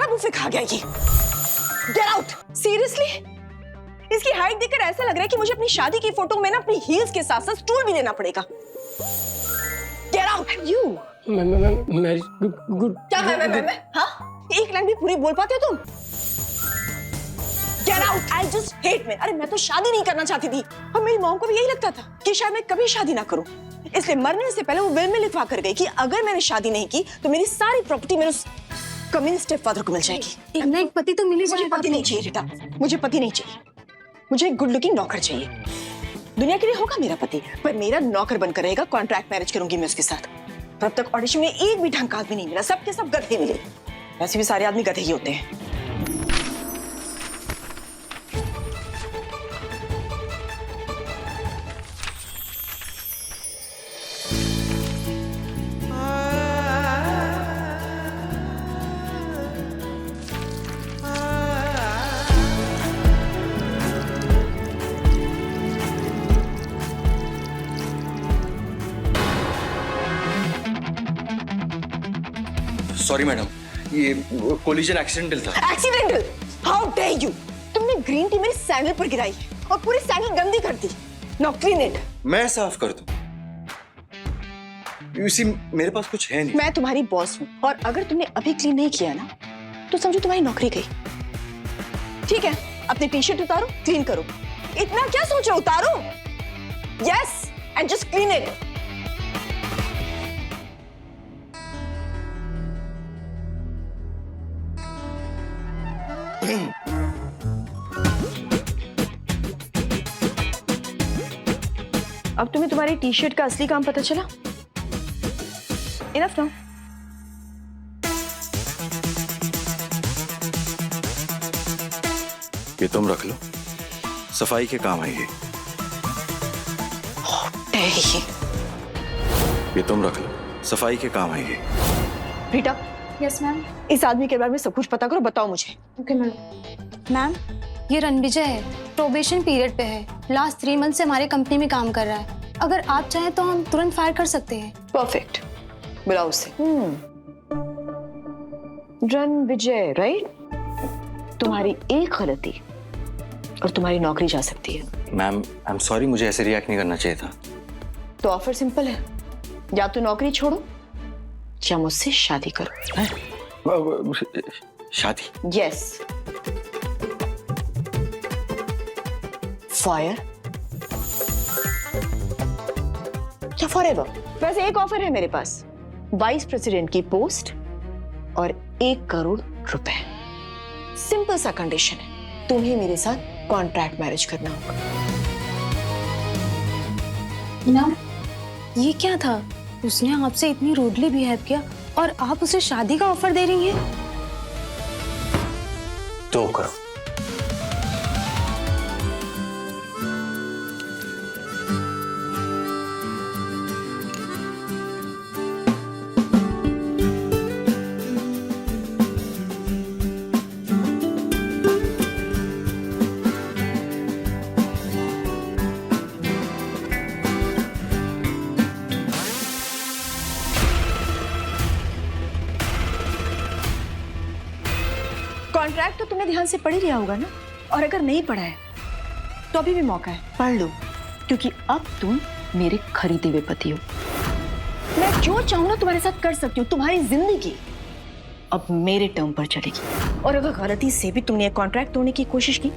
सारा बुफे खा गया ये। Get out. सीरियसली, इसकी हाइट देखकर ऐसा लग रहा है कि मुझे अपनी शादी की फोटो में ना अपनी हील्स के साथ साथ स्टूल भी लेना पड़ेगा। Get out you. मैं क्या मैं हाँ, एक लाइन भी पूरी बोल पाते हो तुम? Get out. I just hate men। अरे मैं तो शादी नहीं करना चाहती थी और मेरी मॉम को भी यही लगता था कि शायद मैं कभी शादी ना करूं, इसलिए मरने से पहले वो विल में लिखवा कर गई कि अगर मैंने शादी नहीं की तो मेरी सारी प्रॉपर्टी मेरे उस कम्युनिस्ट स्टेपफादर को मिल जाएगी। एक पति तो मिली। मुझे पति नहीं चाहिए रीटा, मुझे पति नहीं चाहिए। मुझे एक गुड लुकिंग नौकर चाहिए। दुनिया के लिए होगा मेरा पति, पर मेरा नौकर बनकर रहेगा। कॉन्ट्रैक्ट मैरिज करूंगी मैं उसके साथ। तब तक ऑडिशन में एक भी ढंग का आदमी नहीं मिला, सबके सब गधे मिले। वैसे भी सारे आदमी गधे ही होते हैं। सॉरी मैडम, ये कोलिजन एक्सीडेंटल था। एक्सीडेंटल? How dare you! तुमने ग्रीन टी मेरे सैंडल पर गिराई और पूरी सैंडल गंदी कर दी। Now clean it. मैं साफ कर दूं? इसी मेरे पास कुछ है नहीं। मैं तुम्हारी बॉस हूँ और अगर तुमने अभी क्लीन नहीं किया ना तो समझो तुम्हारी नौकरी गई। ठीक है, अपनी टी शर्ट उतारो, क्लीन करो। इतना क्या सोच रहे हो? उतारो। Yes, and just clean it. अब तुम्हें तुम्हारी टी शर्ट का असली काम पता चला? Enough now. ये तुम रख लो, सफाई के काम आएगी। ये तुम रख लो, सफाई के काम आएगी। रीटा। Yes ma'am. इस आदमी के बारे में सब कुछ पता करो, बताओ मुझे। Okay ma'am. मैम, ये रणविजय है, प्रोबेशन पीरियड पे है। लास्ट 3 मंथ से हमारे कंपनी में काम कर रहा है। अगर आप चाहें तो हम तुरंत फायर कर सकते हैं। परफेक्ट, बुलाओ उसे। रणविजय, राइट? तुम्हारी एक गलती और तुम्हारी नौकरी जा सकती है। मैम, आई एम सॉरी, मुझे ऐसे रिएक्ट नहीं करना चाहिए था। तो ऑफर सिंपल है, या तो नौकरी छोड़ो या मुझसे शादी करो। शादी? यस। फायर या फॉरएवर। वैसे एक ऑफर है मेरे पास, वाइस प्रेसिडेंट की पोस्ट और 1 करोड़ रुपए। सिंपल सा कंडीशन है, तुम्हें मेरे साथ कॉन्ट्रैक्ट मैरिज करना होगा। मैम, ये क्या था? उसने आपसे इतनी रूडली बिहेव किया और आप उसे शादी का ऑफर दे रही हैं? 2 करोड़। कॉन्ट्रैक्ट तो तुमने ध्यान से पढ़ ही लिया होगा ना? और अगर नहीं पढ़ा है तो अभी भी मौका है, पढ़ लो, क्योंकि अब तुम मेरे खरीदे हुए पति हो। मैं जो चाहूँ ना तुम्हारे साथ कर सकती हूँ। तुम्हारी जिंदगी अब मेरे टर्म पर चलेगी। और अगर गलती से भी तुमने कॉन्ट्रैक्ट तोड़ने की कोशिश की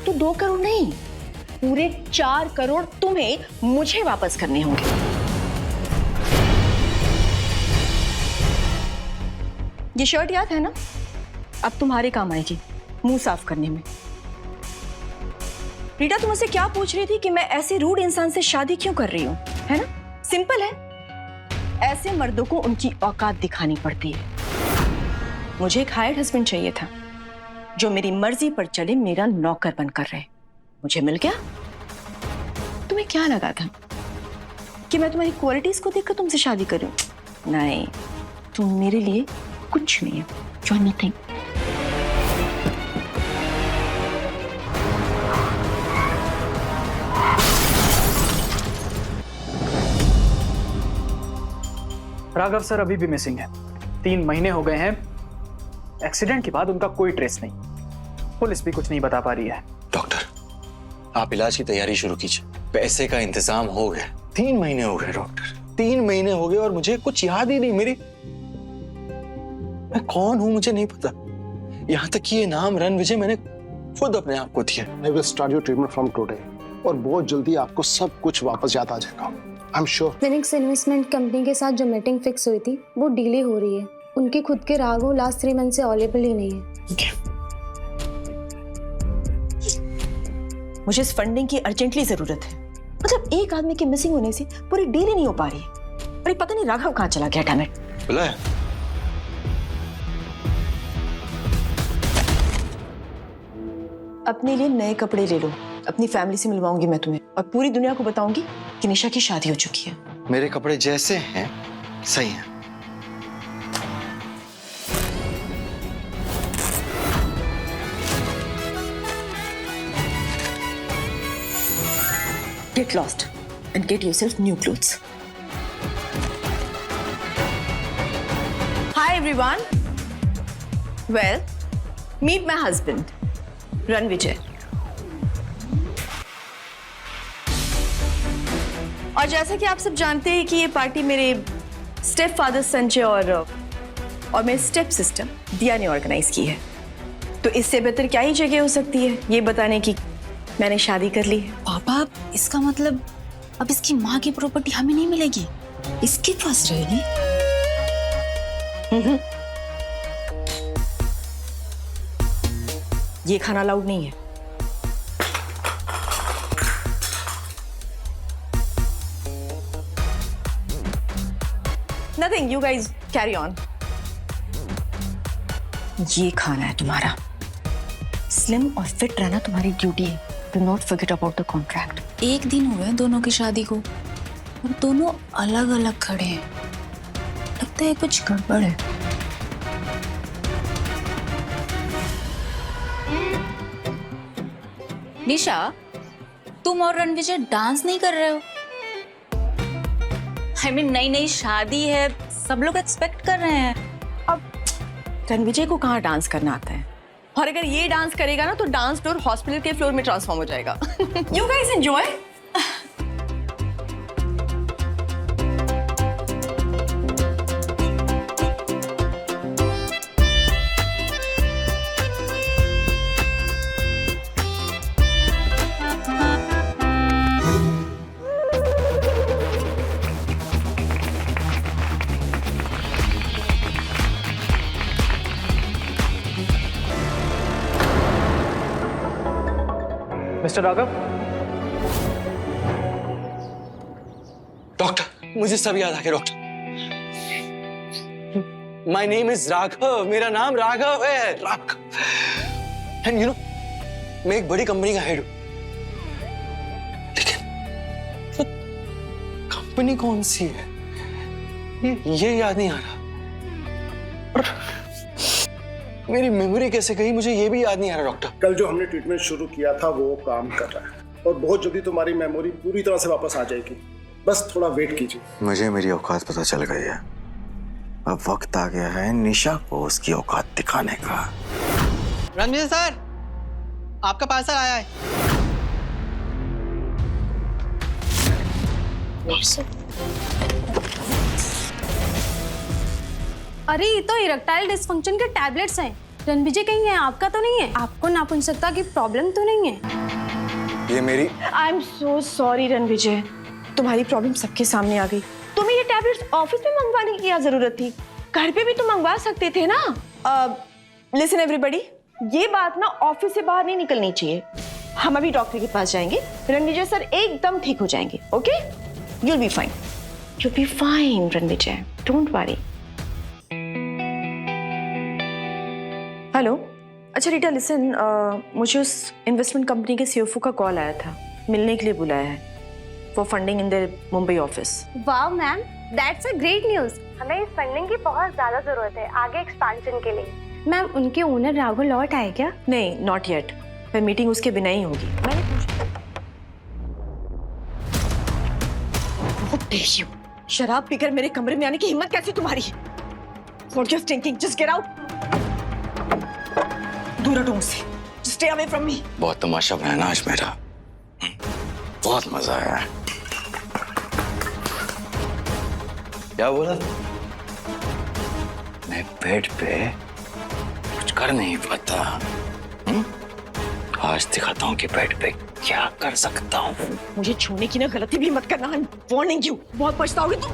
तो 2 करोड़ नहीं, पूरे 4 करोड़ तुम्हें मुझे वापस करने होंगे। ये शर्ट याद है ना? अब तुम्हारे काम आएगी मुंह साफ करने में। रीटा, तुम मुझसे क्या पूछ रही थी कि मैं ऐसे रूड इंसान से शादी क्यों कर रही हूं, है ना? सिंपल है, ऐसे मर्दों को उनकी औकात दिखानी पड़ती है। मुझे एक हायर्ड हस्बैंड चाहिए था जो मेरी मर्जी पर चले, मेरा नौकर बनकर रहे। मुझे मिल गया। तुम्हें क्या लगा था कि मैं तुम्हारी क्वालिटीज को देखकर तुमसे शादी करूं? नहीं, तुम मेरे लिए कुछ नहीं है। You are nothing. Raghav sir अभी भी मिसिंग है। 3 महीने हो गए हैं एक्सीडेंट के बाद उनका कोई ट्रेस नहीं, पुलिस भी कुछ नहीं बता पा रही है। डॉक्टर, आप इलाज की तैयारी शुरू कीजिए। पैसे का इंतजाम हो गया। 3 महीने हो गए डॉक्टर, 3 महीने हो गए और मुझे कुछ याद ही नहीं। मैं कौन हूं मुझे नहीं पता। यहाँ तक कि ये नाम रणविजय मैंने खुद अपने आप को दिया। I will start your treatment from today और बहुत जल्दी आपको सब कुछ वापस याद आ जाएगा। I'm sure। Phoenix investment company के साथ जो मीटिंग फिक्स हुई थी वो डिले हो रही है। उनके खुद के राघव लास्ट 3 मंथ से अवेलेबल ही नहीं है। मुझे इस फंडिंग की अर्जेंटली जरूरत है। मतलब एक आदमी के मिसिंग होने से पूरी डील ही नहीं हो पा रही है। अरे पता नहीं राघव कहाँ चला गया, डैम इट। बुलाया? अपने लिए नए कपड़े ले लो, अपनी फैमिली से मिलवाऊंगी मैं तुम्हें और पूरी दुनिया को बताऊंगी कि निशा की शादी हो चुकी है। मेरे कपड़े जैसे हैं सही हैं। Get lost and get yourself new clothes. Hi everyone. Well, meet my husband, Ranvijay. और जैसा कि आप सब जानते हैं कि ये पार्टी मेरे स्टेप फादर संजय और मेरे स्टेप सिस्टर दिया ने ऑर्गेनाइज की है। तो इससे बेहतर क्या ही जगह हो सकती है ये बताने की मैंने शादी कर ली है। पापा, इसका मतलब अब इसकी माँ की प्रॉपर्टी हमें नहीं मिलेगी, इसके पास रहेगी। ये खाना अलाउड नहीं है। Nothing, you guys carry on. ये खाना है तुम्हारा। स्लिम और फिट रहना तुम्हारी ड्यूटी है। Do not forget about the contract. 1 दिन हुआ है दोनों की शादी को और दोनों अलग अलग खड़े हैं। लगता है कुछ गड़बड़ है। निशा, तुम और रणविजय डांस नहीं कर रहे हो? I mean, नई शादी है, सब लोग एक्सपेक्ट कर रहे हैं। रणविजय को कहाँ डांस करना आता है? और अगर ये डांस करेगा ना तो डांस फ्लोर हॉस्पिटल के फ्लोर में ट्रांसफॉर्म हो जाएगा। You guys enjoy. Mister Raghav, doctor, मुझे सब याद आ गया doctor. My name is Raghav, मेरा नाम राघव है। राघव। एंड यू नो, मैं एक बड़ी कंपनी का हेड हूं, लेकिन कंपनी कौन सी है ये याद नहीं आ रहा। और मेरी मेमोरी कैसे गई मुझे ये भी याद नहीं आ रहा डॉक्टर। कल जो हमने ट्रीटमेंट शुरू किया था वो काम कर रहा है और बहुत जल्दी तुम्हारी मेमोरी पूरी तरह से वापस आ जाएगी। बस थोड़ा वेट कीजिए। मुझे मेरी औकात पता चल गई है। अब वक्त आ गया है निशा को उसकी औकात दिखाने का। रणविजय सर, आपका पार्सल आया है। अरे ये तो इरेक्टाइल डिसफंक्शन के टैबलेट्स हैं। रणविजय कहीं है, आपका तो नहीं है? आपको नापुंसकता की प्रॉब्लम तो नहीं है? ये मेरी I am so sorry Ranvijay, तुम्हारी प्रॉब्लम सबके सामने आ गई। तुम्हें ये टैबलेट्स ऑफिस में मंगवाने की क्या जरूरत थी? घर पे भी तो मंगवा सकते थे ना। लिसन एवरीबॉडी, ये बात ना ऑफिस से बाहर नहीं निकलनी चाहिए। हम अभी डॉक्टर के पास जाएंगे, रणविजय सर एकदम ठीक हो जाएंगे। Okay, you'll be fine, you'll be fine Ranvijay, don't worry. Hello, अच्छा रीटा लिसन, मुझे उस इन्वेस्टमेंट कंपनी के सीएफओ का कॉल आया था, मिलने के लिए बुलाया है for funding in their Mumbai office. वाह ma'am, that's a great news. हमें इस फंडिंग की बहुत ज़्यादा ज़रूरत है आगे एक्सपेंशन के लिए। मैम, उनके ओनर राघव लौट आए क्या? नहीं, नॉट येट। पर मीटिंग उसके बिना ही होगी। मैंने पूछा। How dare you? शराब पीकर मेरे कमरे में आने की हिम्मत कैसी तुम्हारी? What you're thinking? Just get out. दूर हटो मुझसे। Stay away from me. बहुत तमाशा बनाया ना आज मेरा, बहुत मजा आया। क्या बोला? मैं बेड पे कुछ कर नहीं पाता। आज दिखाता हूँ कि बेड पे क्या कर सकता हूँ। मुझे छूने की ना गलती भी मत करना। I'm warning you। बहुत पछताओगे तुम।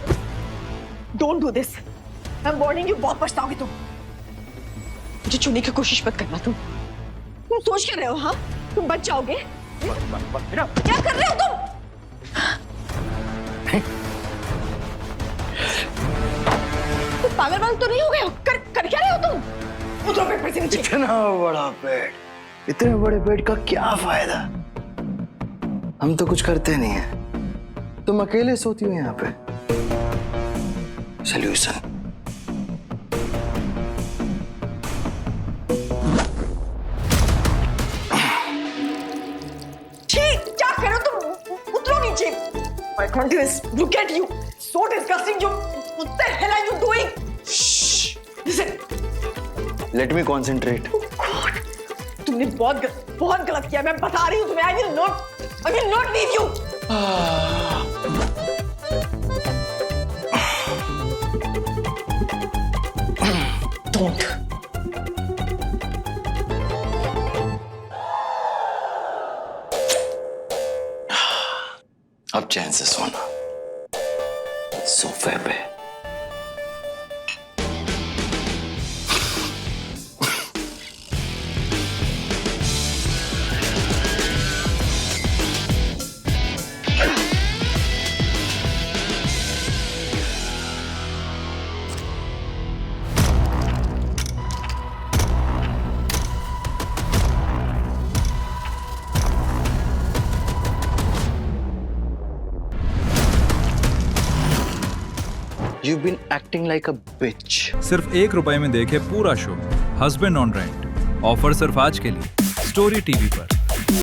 Don't do this। I'm warning you। बहुत पछताओगे तुम। मुझे छूने की कोशिश मत करना तुम। तुम सोच क्या रहे हो? हाँ, तुम बच जाओगे। क्या कर रहे हो तुम? तुम पागल वाल तो नहीं हो गए हो? कर क्या रहे हो तुम? उतरो बेड पर से नीचे। इतना बड़ा बेड, इतने बड़े बेड का क्या फायदा? हम तो कुछ करते नहीं है, तुम अकेले सोती हो यहाँ पे। सॉल्यूशन क्या कर रहे हो तुम? उतरो नीचे। I can't do this. Look at you. So disgusting. What the hell are you doing? Shh. Listen. Let me concentrate. तुमने बहुत गलत किया। मैं बता रही हूँ तुम्हें। I will not leave you. Don't. अब चैन से सोना सोफे पे। You've been acting like a bitch. सिर्फ ₹1 में देखे पूरा show husband on rent. Offer सिर्फ आज के लिए स्टोरी टीवी पर।